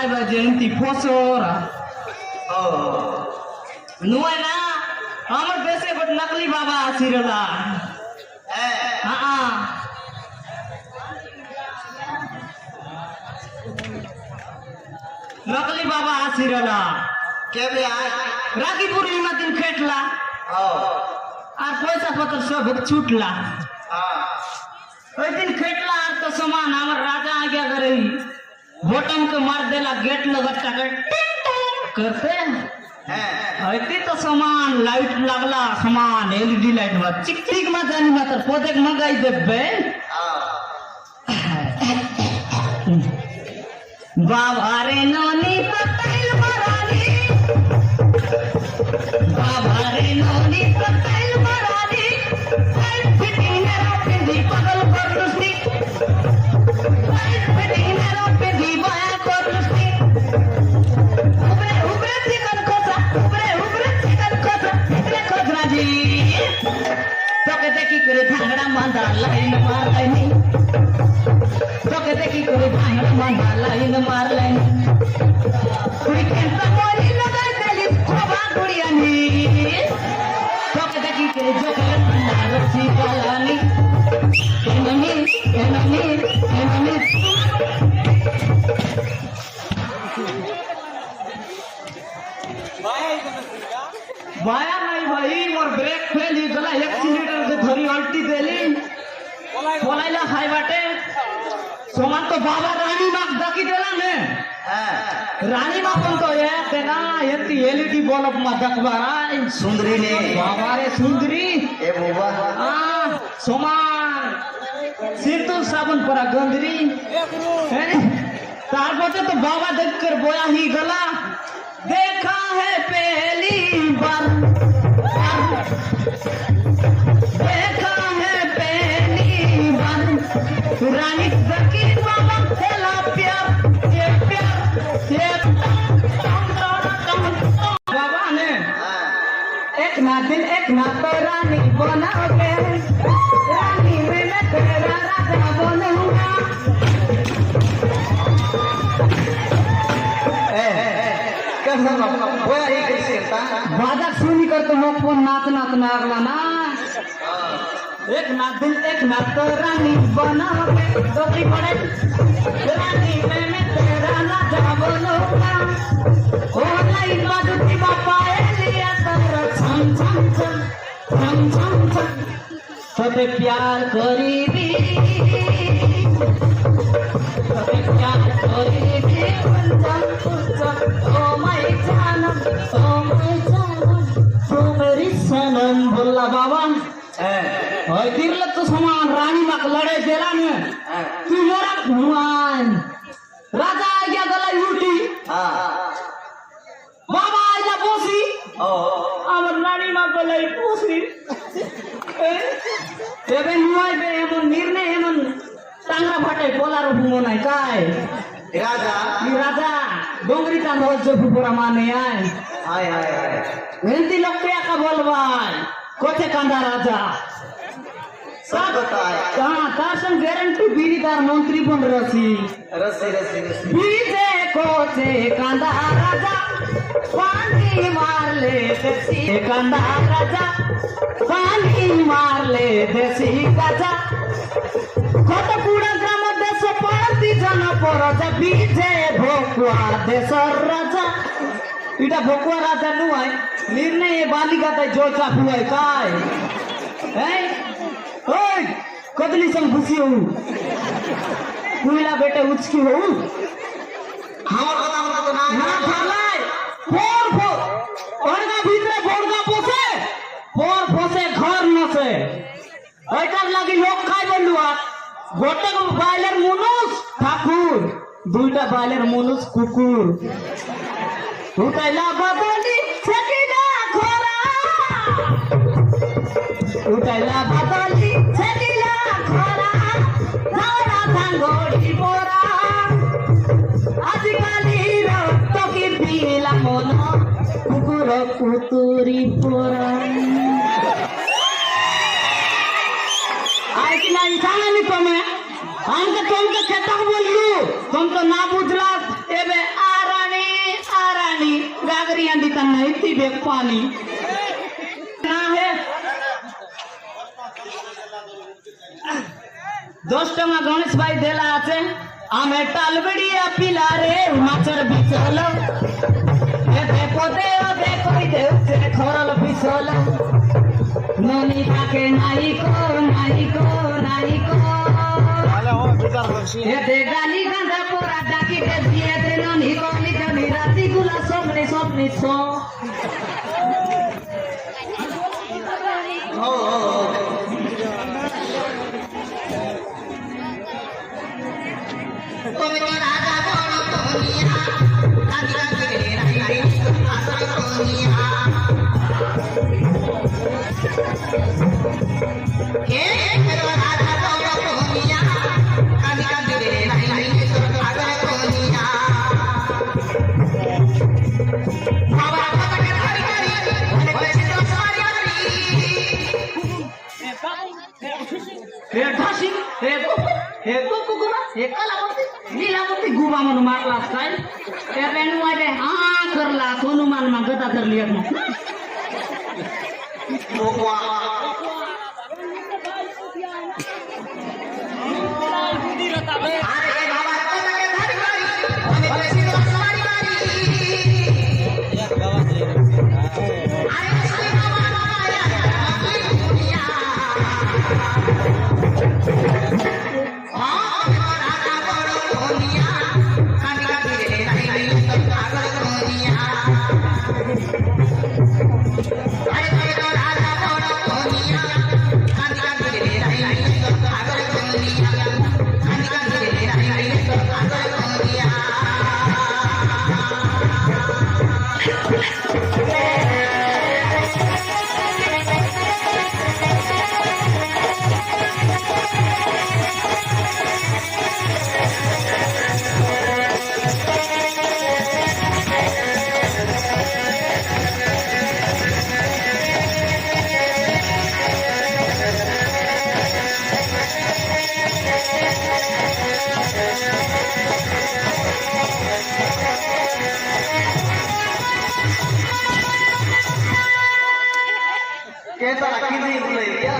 गायबा जयंती फोसोरा नुए ना हमर देशे बट नकली बाबा आसिरला हां नकली बाबा आसिरला के बे आय राखी पूर्णिमा दिन खेटला और पैसा पत्र सब छूटला ओई दिन खेटला और तो सामान हमर राजा आ गया करे बटन के मार देला गेट लगता करते ऐती तो सामान लाइट लगला सामान एलईडी लाइट में चिक चिक में जानी मात्र पोदेक मंगाई देबे बाबा रे नोनी पतैल मरानी बाबा रे नोनी पतैल मरानी टाइट फिटिंग मेरा पिंडी पगल कर लुस्ती टाइट फिटिंग मेरा पिंडी बाया कर लुस्ती उबरे उबरे चिकन खोसा इतने खोजरा जी तो कहते की करे भांगड़ा मांदा लाइन मार लाइन तो कहते की करे भांगड़ा मांदा लाइन मार लाइन कुड़ी कैंसा मोरी लगाई देली खोबा गुड़ियानी तो कहते की करे जो करे मांदा रसी वालानी एनमी बाया नहीं भाई मोर ब्रेक फेल ही गला एक्सीलेटर से धरी अल्टी देली बोलाइला खाई बाटे सोमान तो बाबा रानी माग दकी देला ने रानी माग तो ये तेना यति एलईडी बल्ब मा दकबाराय सुंदरी ने बाबा रे सुंदरी ए बाबा सोमान सिंदूर साबुन परा गंदरी तार बचे तो बाबा देखकर बोया ही गला देखा है पहली बार देखा है पहली बार रानी दकी बाबा खेला प्यार ये बाबा ने एक ना तो रानी बनाओगे रानी में तेरा राजा बनूंगा बाजा सुनी कर तो लोग को नाच नागला ना एक ना तो रानी बनाओगे तो की पड़े रानी में तेरा राजा बनूंगा ओ लाइन बाजूती बापा लिया तर छम सबे प्यार करीबी सबे प्यार करीबी ओ माय जानम तू मेरी सनम बोला बाबा ओए दिरल तो समान रानी माक लड़े देला ने तू मोरा भगवान राजा आ गया गला यूटी बाबा आइला बोसी আমার রানী মা গলাই পুষি এবে নুয়াই বে এমন নির্ণয় এমন টাঙ্গা ফাটাই বলার হুমো নাই কাই রাজা ডোংরি টাঙ্গা হচ্ছে ফুপুরা মানে আয় এন্তি লোককে একা বলবাই কোথে কান্দা রাজা सब कहाँ तासन गारंटी बीरीदार मंत्री बन रसी बीजे कोचे कांदा राजा पानी मार ले देसी कांदा राजा पानी मार ले देसी गाजा कत पूरा ग्राम देश पार्टी जन परजा बीजे भोकुआ देशर राजा इटा भोकुआ राजा नुआय निर्णय बालिका ताई जो चापुआय काय हैं ओए कदली संग खुशी हो कुइला बेटे उचकी हो हमर कथा हमरा तो ना फालाई फोर ओरगा भीतरे बोरगा पोसे घर नसे ओइटार লাগি লোক খাই বললু আর গোটে বাইলের মুনুষ ঠাকুর দুইটা বাইলের মুনুষ কুকুর উঠাইলা বাদলি ছেকিলা খরা উঠাইলা বাদলি ছেকিলা খরা ধারা ধাঙ্গড়ি পোরা আজিকালি রক্ত কি পিলা মন কুকুর কুতুরি পোরা আই কি না জানি তুমি আমাকে তোমাকে খেতা বললু তুমি তো না বুঝলা এবে तेरी अंडी तन नहीं थी बेग पानी ना है 10 টাকা গণেশ ভাই দেলা আছে আমি টালবেড়িয়া পিলা রে মাছের বিছল এ দেখো দেউছে খরল বিছল ননি থাকে নাইকো এতে গালি গাঁজা পোড়া ডাকিতে দিয়েছে ননি কলি জানি রাতিগুলা স্বপ্নে ছো তুমি তো রাজা বড় কোনিয়া কাঁদি কাঁদি রে রাই রাই আসল কোনিয়া কে তো রাজা বড় কোনিয়া কাঁদি কাঁদি রে রাই রাই আসল কোনিয়া বাবা কথাকে ধরি ধরি অনেক বেশি তো সারি हे ढासी हे कुकुरा हे कालावती लीलावती गुबा म्हणून मारला काय त्या रेणुवाडे हा करला हनुमान मा गदा धरली एक Pokwa. अरे बाबा कोणाके धरी धरी अने बेसी तो सवारी मारी अरे श्री बाबा माया दुनिया राजा बड़ो दुनिया कांदी कांदी रे नहीं नहीं आगर दुनिया अरे तो राजा बड़ो दुनिया कांदी कांदी रे नहीं नहीं आगर दुनिया कांदी कांदी रे नहीं नहीं आगर दुनिया कैसा रखी नहीं बोले दिया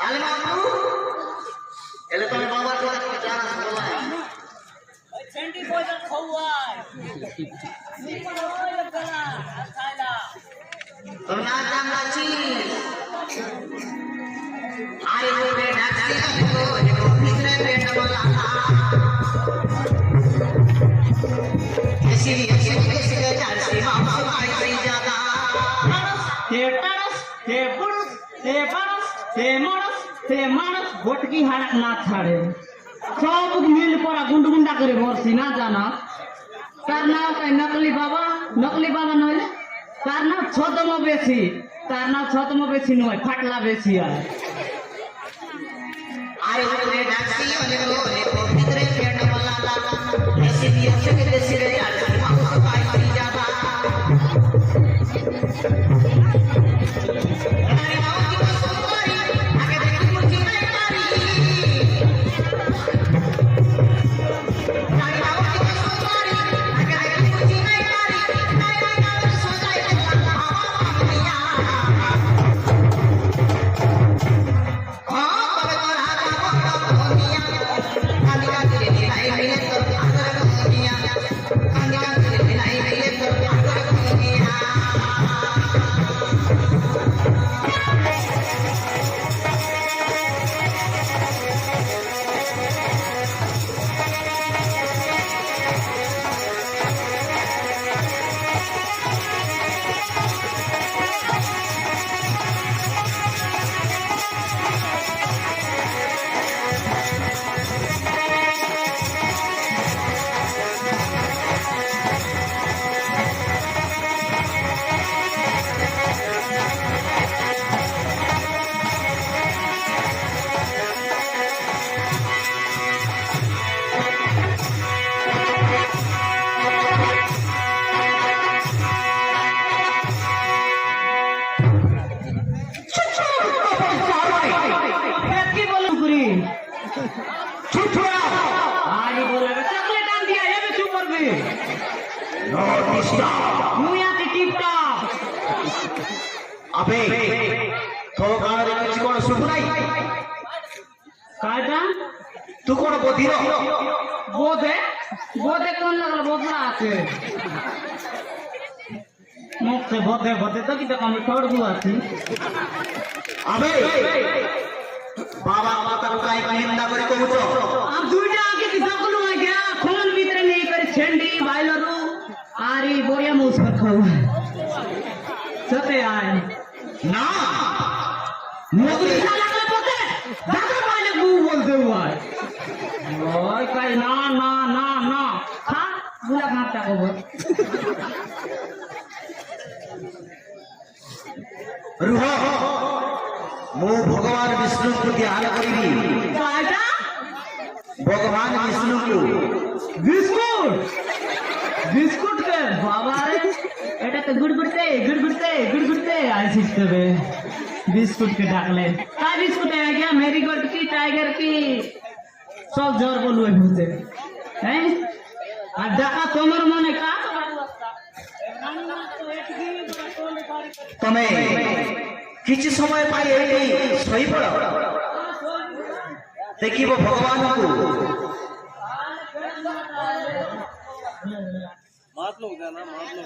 आले मामू एले तुम्हें बाबा को जाना बोला है 20 poison khawai ni poison kala thaila तुम ना जानना ची आए वो बेटा सी को कितने बेटा बोला ऐसी कैसी चाची मामा आई ज्यादा हे टरस हे पुरुष हे परस हे मरस हे मानस भटकी हाड़ा ना छाड़े सब मिल पड़ा गुंडा करे भरसी ना जाना तार नाम कहीं नकली बाबा नहले तार नाम छतम बेसी नय फाटला बेसी है आए वो बेटा सी को कितने बेटा बोला ऐसी कैसी चाची मामा आई ज्यादा Kandika अबे तो गाड़ी किसी को सुन नहीं कायटा तू कौन बोधी रो बोधे बोधे कौन लगल बोधरा आके मुख से बोधे बोधे तो कि कम छोड़ दुआ थी अबे बाबा माता को काय निंदा करे कहू तो अब दुईटा आके कि सकलु है क्या फोन भीतर नहीं करे छेंडी बाइलरू आरी बोरिया मुस पर खाऊ सते आए ना नौकरी का लगल बोधे दादा वाले बू बोलते हुआ ओए काई ना ना ना ना खा बुला घाटा को बोल रुह मु भगवान विष्णु को ध्यान करी कायटा भगवान विष्णु को बिस्कुट बिस्कुट के बाबा रे এটা তো গুড়গুড়তে গুড়গুড়তে গুড়গুড়তে आइसिस तबे बिस्कुट के डाकले का बिस्कुट है क्या मैरीगोल्ड की टाइगर की सब जोर बोलू होते हैं আর ডাকা তোমার মনে का तमे किछि समय पाई एठी सही पड़ देखिबो भगवान को मात लो जाना मात लो